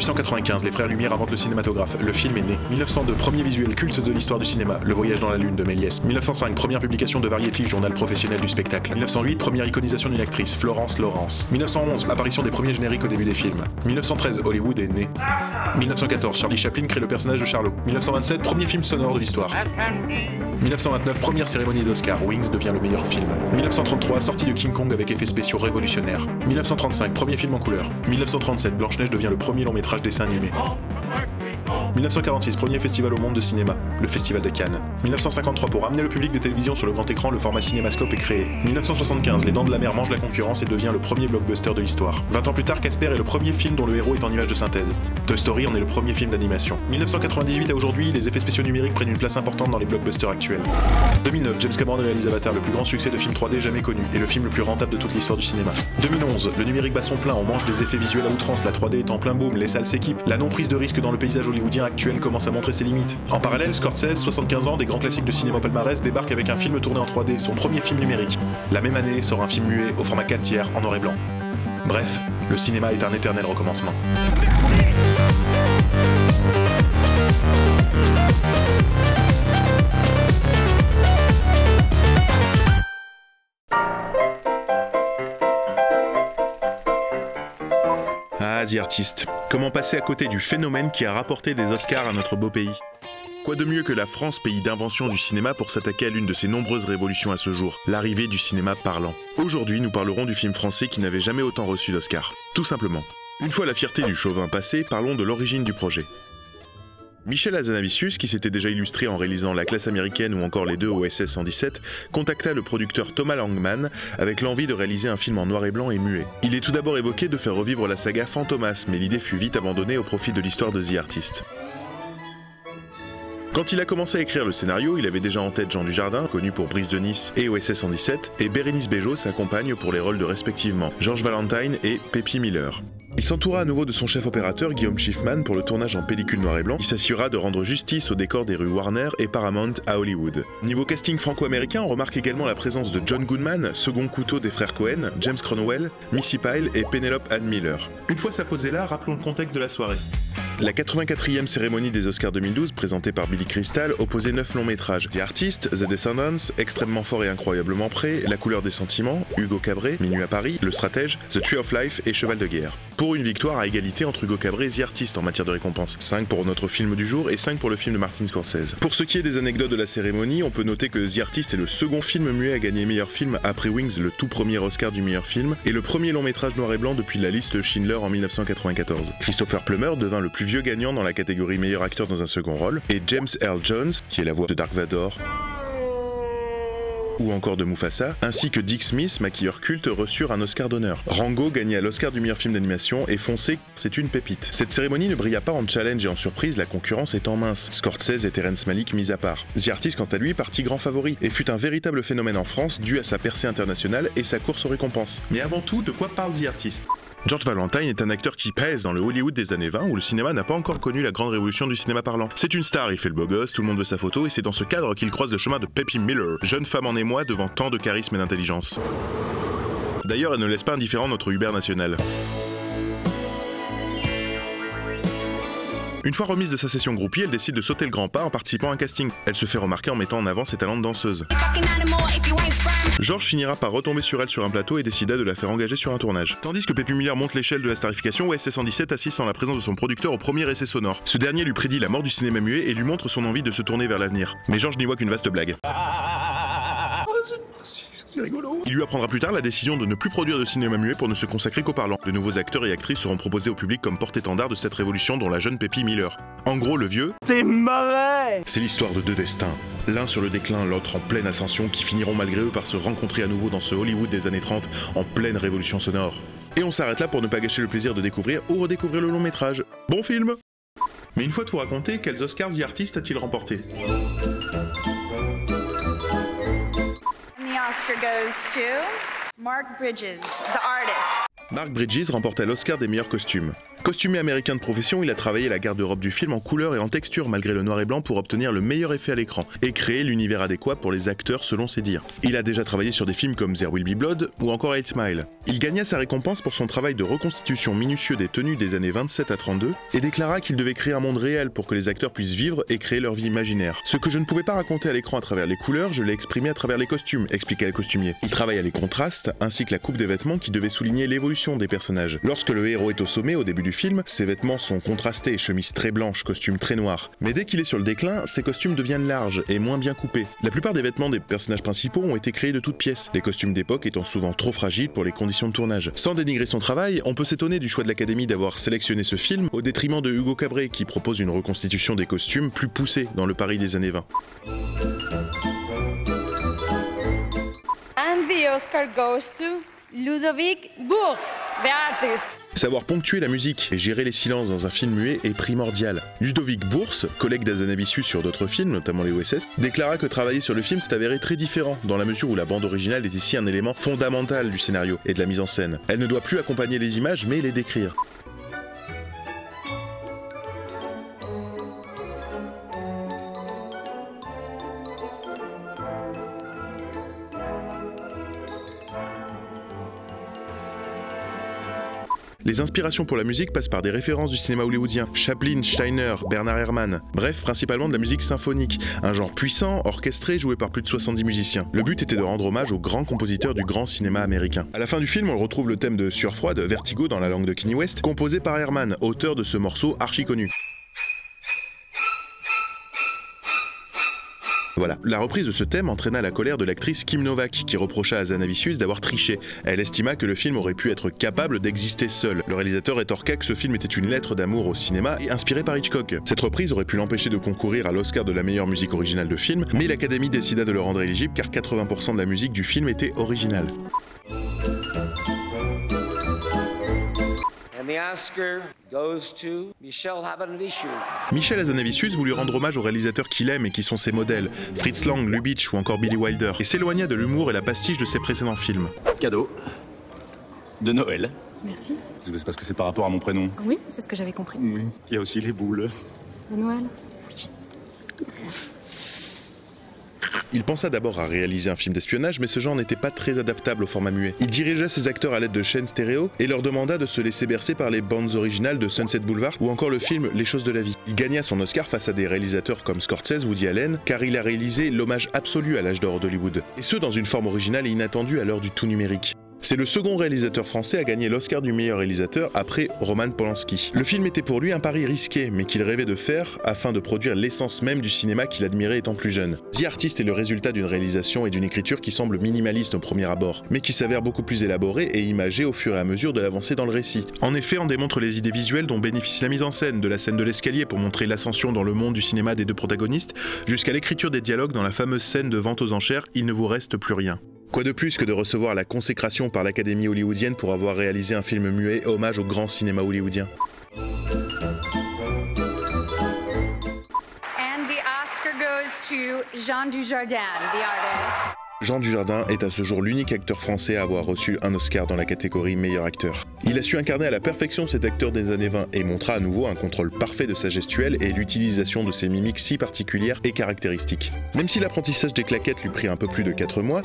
1895, les frères Lumière inventent le cinématographe. Le film est né. 1902, premier visuel culte de l'histoire du cinéma, Le Voyage dans la Lune de Méliès. 1905, première publication de Variety, journal professionnel du spectacle. 1908, première iconisation d'une actrice, Florence Lawrence. 1911, apparition des premiers génériques au début des films. 1913, Hollywood est né. 1914, Charlie Chaplin crée le personnage de Charlot. 1927, premier film sonore de l'histoire. 1929, première cérémonie des Oscars, Wings devient le meilleur film. 1933, sortie de King Kong avec effets spéciaux révolutionnaires. 1935, premier film en couleur. 1937, Blanche-Neige devient le premier long métrage dessin animé. 1946, premier festival au monde de cinéma, le Festival de Cannes. 1953, pour ramener le public des télévisions sur le grand écran, le format cinémascope est créé. 1975, Les Dents de la Mer mangent la concurrence et devient le premier blockbuster de l'histoire. 20 ans plus tard, Casper est le premier film dont le héros est en image de synthèse. Toy Story en est le premier film d'animation. 1998 à aujourd'hui, les effets spéciaux numériques prennent une place importante dans les blockbusters actuels. 2009, James Cameron réalise Avatar, le plus grand succès de film 3D jamais connu, et le film le plus rentable de toute l'histoire du cinéma. 2011, le numérique bat son plein, on mange des effets visuels à outrance, la 3D est en plein boom, les salles s'équipent, la non-prise de risque dans le paysage hollywoodien actuel commence à montrer ses limites. En parallèle, Scorsese, 75 ans, des grands classiques de cinéma palmarès, débarque avec un film tourné en 3D, son premier film numérique. La même année sort un film muet au format 4/3 en noir et blanc. Bref, le cinéma est un éternel recommencement. Ah, The Artist. Comment passer à côté du phénomène qui a rapporté des Oscars à notre beau pays ? Quoi de mieux que la France, pays d'invention du cinéma, pour s'attaquer à l'une de ses nombreuses révolutions à ce jour, l'arrivée du cinéma parlant. Aujourd'hui, nous parlerons du film français qui n'avait jamais autant reçu d'Oscar. Tout simplement. Une fois la fierté du chauvin passée, parlons de l'origine du projet. Michel Hazanavicius, qui s'était déjà illustré en réalisant La Classe américaine ou encore les deux OSS 117, contacta le producteur Thomas Langman avec l'envie de réaliser un film en noir et blanc et muet. Il est tout d'abord évoqué de faire revivre la saga Fantomas, mais l'idée fut vite abandonnée au profit de l'histoire de The Artist. Quand il a commencé à écrire le scénario, il avait déjà en tête Jean Dujardin, connu pour Brise de Nice et OSS 117, et Bérénice Bejo, sa compagne, pour les rôles de respectivement George Valentine et Peppy Miller. Il s'entoura à nouveau de son chef opérateur, Guillaume Schiffman, pour le tournage en pellicule noir et blanc. Il s'assurera de rendre justice au décor des rues Warner et Paramount à Hollywood. Niveau casting franco-américain, on remarque également la présence de John Goodman, second couteau des frères Coen, James Cromwell, Missy Pyle et Penelope Ann Miller. Une fois sa posée là, rappelons le contexte de la soirée. La 84e cérémonie des Oscars 2012, présentée par Billy Crystal, opposait 9 longs métrages. The Artist, The Descendants, Extrêmement fort et incroyablement près, La couleur des sentiments, Hugo Cabret, Minuit à Paris, Le Stratège, The Tree of Life et Cheval de guerre. Pour une victoire à égalité entre Hugo Cabret et The Artist en matière de récompenses. 5 pour notre film du jour et 5 pour le film de Martin Scorsese. Pour ce qui est des anecdotes de la cérémonie, on peut noter que The Artist est le second film muet à gagner meilleur film après Wings, le tout premier Oscar du meilleur film, et le premier long métrage noir et blanc depuis La liste Schindler en 1994. Christopher Plummer devint le plus vieux gagnant dans la catégorie meilleur acteur dans un second rôle, et James Earl Jones, qui est la voix de Dark Vador, ou encore de Mufasa, ainsi que Dick Smith, maquilleur culte, reçurent un Oscar d'honneur. Rango gagna l'Oscar du meilleur film d'animation et Foncé, c'est une pépite. Cette cérémonie ne brilla pas en challenge et en surprise, la concurrence étant mince, Scorsese et Terrence Malick mis à part. The Artist, quant à lui, partit grand favori et fut un véritable phénomène en France dû à sa percée internationale et sa course aux récompenses. Mais avant tout, de quoi parle The Artist ? George Valentine est un acteur qui pèse dans le Hollywood des années 20 où le cinéma n'a pas encore connu la grande révolution du cinéma parlant. C'est une star, il fait le beau gosse, tout le monde veut sa photo et c'est dans ce cadre qu'il croise le chemin de Peppy Miller, jeune femme en émoi devant tant de charisme et d'intelligence. D'ailleurs, elle ne laisse pas indifférent notre Hubert national. Une fois remise de sa session groupie, elle décide de sauter le grand pas en participant à un casting. Elle se fait remarquer en mettant en avant ses talents de danseuse. George finira par retomber sur elle sur un plateau et décida de la faire engager sur un tournage. Tandis que Peppy Miller monte l'échelle de la starification, OSS 117 assiste en la présence de son producteur au premier essai sonore. Ce dernier lui prédit la mort du cinéma muet et lui montre son envie de se tourner vers l'avenir. Mais George n'y voit qu'une vaste blague. C'est rigolo. Il lui apprendra plus tard la décision de ne plus produire de cinéma muet pour ne se consacrer qu'au parlant. De nouveaux acteurs et actrices seront proposés au public comme porte-étendard de cette révolution, dont la jeune Peppy Miller. En gros, le vieux, c'est mauvais. C'est l'histoire de deux destins. L'un sur le déclin, l'autre en pleine ascension, qui finiront malgré eux par se rencontrer à nouveau dans ce Hollywood des années 30, en pleine révolution sonore. Et on s'arrête là pour ne pas gâcher le plaisir de découvrir ou redécouvrir le long métrage. Bon film. Mais une fois tout raconté, quels Oscars The Artist a-t-il remporté ? Oscar goes to Mark Bridges, The Artist. Mark Bridges remporta l'Oscar des meilleurs costumes. Costumé américain de profession, il a travaillé la garde-robe du film en couleur et en texture malgré le noir et blanc pour obtenir le meilleur effet à l'écran et créer l'univers adéquat pour les acteurs selon ses dires. Il a déjà travaillé sur des films comme There Will Be Blood ou encore 8 Mile. Il gagna sa récompense pour son travail de reconstitution minutieux des tenues des années 27 à 32 et déclara qu'il devait créer un monde réel pour que les acteurs puissent vivre et créer leur vie imaginaire. Ce que je ne pouvais pas raconter à l'écran à travers les couleurs, je l'ai exprimé à travers les costumes, expliqua le costumier. Il travailla les contrastes ainsi que la coupe des vêtements qui devait souligner l'évolution des personnages. Lorsque le héros est au sommet au début du film, ses vêtements sont contrastés, chemise très blanche, costume très noir. Mais dès qu'il est sur le déclin, ses costumes deviennent larges et moins bien coupés. La plupart des vêtements des personnages principaux ont été créés de toutes pièces, les costumes d'époque étant souvent trop fragiles pour les conditions de tournage. Sans dénigrer son travail, on peut s'étonner du choix de l'Académie d'avoir sélectionné ce film au détriment de Hugo Cabret qui propose une reconstitution des costumes plus poussée dans le Paris des années 20. And the Oscar goes to Ludovic Bours, the artist. Savoir ponctuer la musique et gérer les silences dans un film muet est primordial. Ludovic Bours, collègue d'Azanavicius sur d'autres films, notamment les OSS, déclara que travailler sur le film s'est avéré très différent, dans la mesure où la bande originale est ici un élément fondamental du scénario et de la mise en scène. Elle ne doit plus accompagner les images, mais les décrire. Les inspirations pour la musique passent par des références du cinéma hollywoodien, Chaplin, Steiner, Bernard Herrmann, bref, principalement de la musique symphonique, un genre puissant, orchestré, joué par plus de 70 musiciens. Le but était de rendre hommage aux grands compositeurs du grand cinéma américain. À la fin du film, on retrouve le thème de Sueur froide, Vertigo dans la langue de Kanye West, composé par Herrmann, auteur de ce morceau archi connu. Voilà. La reprise de ce thème entraîna la colère de l'actrice Kim Novak, qui reprocha à Azanavicius d'avoir triché. Elle estima que le film aurait pu être capable d'exister seul. Le réalisateur rétorqua que ce film était une lettre d'amour au cinéma et inspiré par Hitchcock. Cette reprise aurait pu l'empêcher de concourir à l'Oscar de la meilleure musique originale de film, mais l'Académie décida de le rendre éligible car 80% de la musique du film était originale. The Oscar goes to Michel Hazanavicius. Michel Hazanavicius voulut rendre hommage aux réalisateurs qu'il aime et qui sont ses modèles, Fritz Lang, Lubitsch ou encore Billy Wilder, et s'éloigna de l'humour et la pastiche de ses précédents films. Cadeau de Noël. Merci. C'est parce que c'est par rapport à mon prénom. Oui, c'est ce que j'avais compris. Oui. Il y a aussi les boules. De Noël. Il pensa d'abord à réaliser un film d'espionnage, mais ce genre n'était pas très adaptable au format muet. Il dirigea ses acteurs à l'aide de chaînes stéréo et leur demanda de se laisser bercer par les bandes originales de Sunset Boulevard ou encore le film Les choses de la vie. Il gagna son Oscar face à des réalisateurs comme Scorsese, Woody Allen, car il a réalisé l'hommage absolu à l'âge d'or d'Hollywood. Et ce, dans une forme originale et inattendue à l'heure du tout numérique. C'est le second réalisateur français à gagner l'Oscar du meilleur réalisateur après Roman Polanski. Le film était pour lui un pari risqué, mais qu'il rêvait de faire afin de produire l'essence même du cinéma qu'il admirait étant plus jeune. The Artist est le résultat d'une réalisation et d'une écriture qui semblent minimalistes au premier abord, mais qui s'avèrent beaucoup plus élaborées et imagées au fur et à mesure de l'avancée dans le récit. En effet, on démontre les idées visuelles dont bénéficie la mise en scène, de la scène de l'escalier pour montrer l'ascension dans le monde du cinéma des deux protagonistes, jusqu'à l'écriture des dialogues dans la fameuse scène de vente aux enchères « Il ne vous reste plus rien ». Quoi de plus que de recevoir la consécration par l'Académie hollywoodienne pour avoir réalisé un film muet hommage au grand cinéma hollywoodien. And the Oscar goes to Jean Dujardin, the artist. Jean Dujardin est à ce jour l'unique acteur français à avoir reçu un Oscar dans la catégorie meilleur acteur. Il a su incarner à la perfection cet acteur des années 20 et montra à nouveau un contrôle parfait de sa gestuelle et l'utilisation de ses mimiques si particulières et caractéristiques. Même si l'apprentissage des claquettes lui prit un peu plus de 4 mois,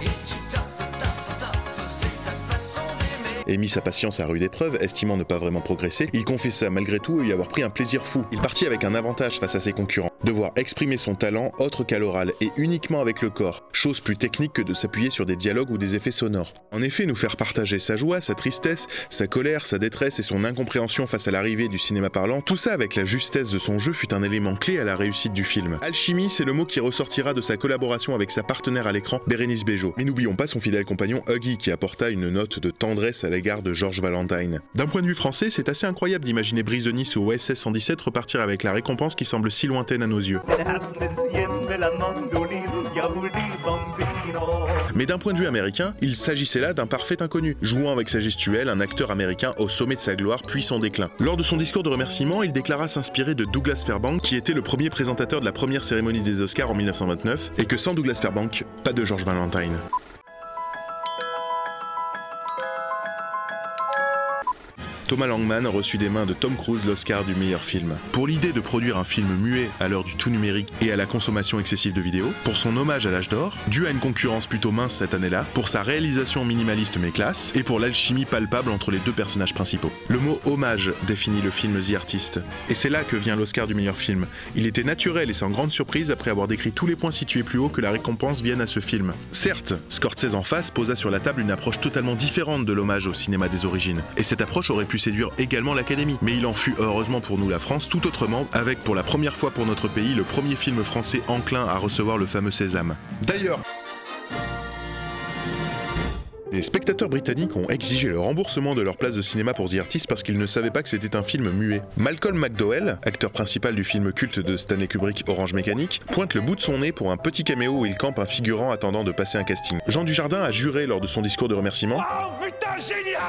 et mit sa patience à rude épreuve, estimant ne pas vraiment progresser, il confessa malgré tout y avoir pris un plaisir fou. Il partit avec un avantage face à ses concurrents, devoir exprimer son talent autre qu'à l'oral et uniquement avec le corps, chose plus technique que de s'appuyer sur des dialogues ou des effets sonores. En effet, nous faire partager sa joie, sa tristesse, sa colère, sa détresse et son incompréhension face à l'arrivée du cinéma parlant, tout ça avec la justesse de son jeu fut un élément clé à la réussite du film. Alchimie, c'est le mot qui ressortira de sa collaboration avec sa partenaire à l'écran, Bérénice Bejo. Mais n'oublions pas son fidèle compagnon Huggy qui apporta une note de tendresse à l'égard de Georges Valentine. D'un point de vue français, c'est assez incroyable d'imaginer Brise de Nice ou OSS 117 repartir avec la récompense qui semble si lointaine à nos yeux. Mais d'un point de vue américain, il s'agissait là d'un parfait inconnu, jouant avec sa gestuelle un acteur américain au sommet de sa gloire puis son déclin. Lors de son discours de remerciement, il déclara s'inspirer de Douglas Fairbanks, qui était le premier présentateur de la première cérémonie des Oscars en 1929, et que sans Douglas Fairbanks, pas de Georges Valentine. Thomas Langman reçut des mains de Tom Cruise l'Oscar du meilleur film. Pour l'idée de produire un film muet à l'heure du tout numérique et à la consommation excessive de vidéos, pour son hommage à l'âge d'or, dû à une concurrence plutôt mince cette année-là, pour sa réalisation minimaliste mais classe, et pour l'alchimie palpable entre les deux personnages principaux. Le mot hommage définit le film The Artist. Et c'est là que vient l'Oscar du meilleur film. Il était naturel et sans grande surprise après avoir décrit tous les points situés plus haut que la récompense vienne à ce film. Certes, Scorsese en face posa sur la table une approche totalement différente de l'hommage au cinéma des origines. Et cette approche aurait pu séduire également l'Académie. Mais il en fut, heureusement pour nous la France, tout autrement, avec pour la première fois pour notre pays le premier film français enclin à recevoir le fameux Sésame. D'ailleurs, les spectateurs britanniques ont exigé le remboursement de leur place de cinéma pour The Artist parce qu'ils ne savaient pas que c'était un film muet. Malcolm McDowell, acteur principal du film culte de Stanley Kubrick Orange Mécanique, pointe le bout de son nez pour un petit caméo où il campe un figurant attendant de passer un casting. Jean Dujardin a juré lors de son discours de remerciement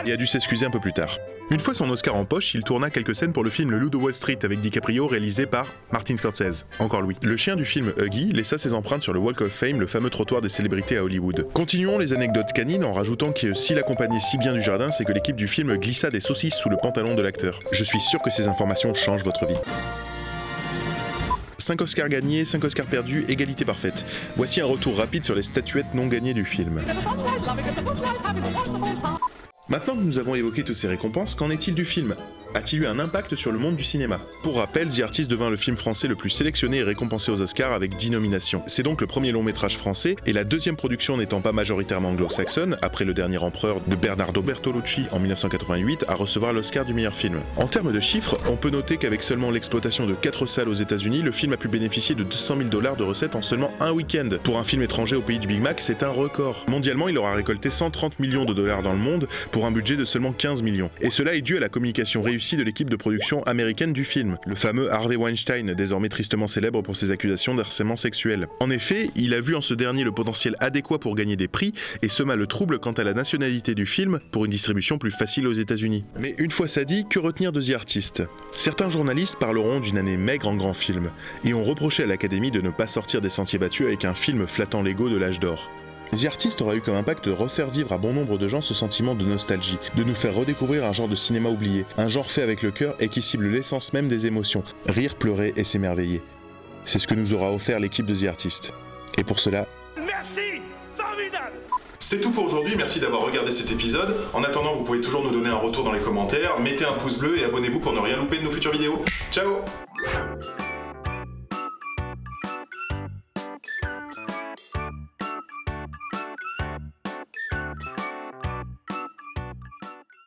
et a dû s'excuser un peu plus tard. Une fois son Oscar en poche, il tourna quelques scènes pour le film Le Loup de Wall Street avec DiCaprio réalisé par Martin Scorsese, encore lui. Le chien du film Huggy laissa ses empreintes sur le Walk of Fame, le fameux trottoir des célébrités à Hollywood. Continuons les anecdotes canines en rajoutant que s'il accompagnait si bien Dujardin, c'est que l'équipe du film glissa des saucisses sous le pantalon de l'acteur. Je suis sûr que ces informations changent votre vie. 5 Oscars gagnés, 5 Oscars perdus, égalité parfaite. Voici un retour rapide sur les statuettes non gagnées du film. Maintenant que nous avons évoqué toutes ces récompenses, qu'en est-il du film ? A-t-il eu un impact sur le monde du cinéma ? Pour rappel, The Artist devint le film français le plus sélectionné et récompensé aux Oscars avec 10 nominations. C'est donc le premier long métrage français et la deuxième production n'étant pas majoritairement anglo-saxonne, après Le Dernier Empereur de Bernardo Bertolucci en 1988, à recevoir l'Oscar du meilleur film. En termes de chiffres, on peut noter qu'avec seulement l'exploitation de 4 salles aux États-Unis, le film a pu bénéficier de $200 000 de recettes en seulement un week-end. Pour un film étranger au pays du Big Mac, c'est un record. Mondialement, il aura récolté $130 millions dans le monde pour un budget de seulement 15 millions. Et cela est dû à la communication réussie de l'équipe de production américaine du film, le fameux Harvey Weinstein, désormais tristement célèbre pour ses accusations d'harcèlement sexuel. En effet, il a vu en ce dernier le potentiel adéquat pour gagner des prix et sema le trouble quant à la nationalité du film pour une distribution plus facile aux États-Unis. Mais une fois ça dit, que retenir de The Artist ? Certains journalistes parleront d'une année maigre en grands films et ont reproché à l'Académie de ne pas sortir des sentiers battus avec un film flattant l'ego de l'âge d'or. The Artist aura eu comme impact de refaire vivre à bon nombre de gens ce sentiment de nostalgie, de nous faire redécouvrir un genre de cinéma oublié, un genre fait avec le cœur et qui cible l'essence même des émotions, rire, pleurer et s'émerveiller. C'est ce que nous aura offert l'équipe de The Artist. Et pour cela... Merci! Formidable! C'est tout pour aujourd'hui, merci d'avoir regardé cet épisode. En attendant, vous pouvez toujours nous donner un retour dans les commentaires, mettez un pouce bleu et abonnez-vous pour ne rien louper de nos futures vidéos. Ciao!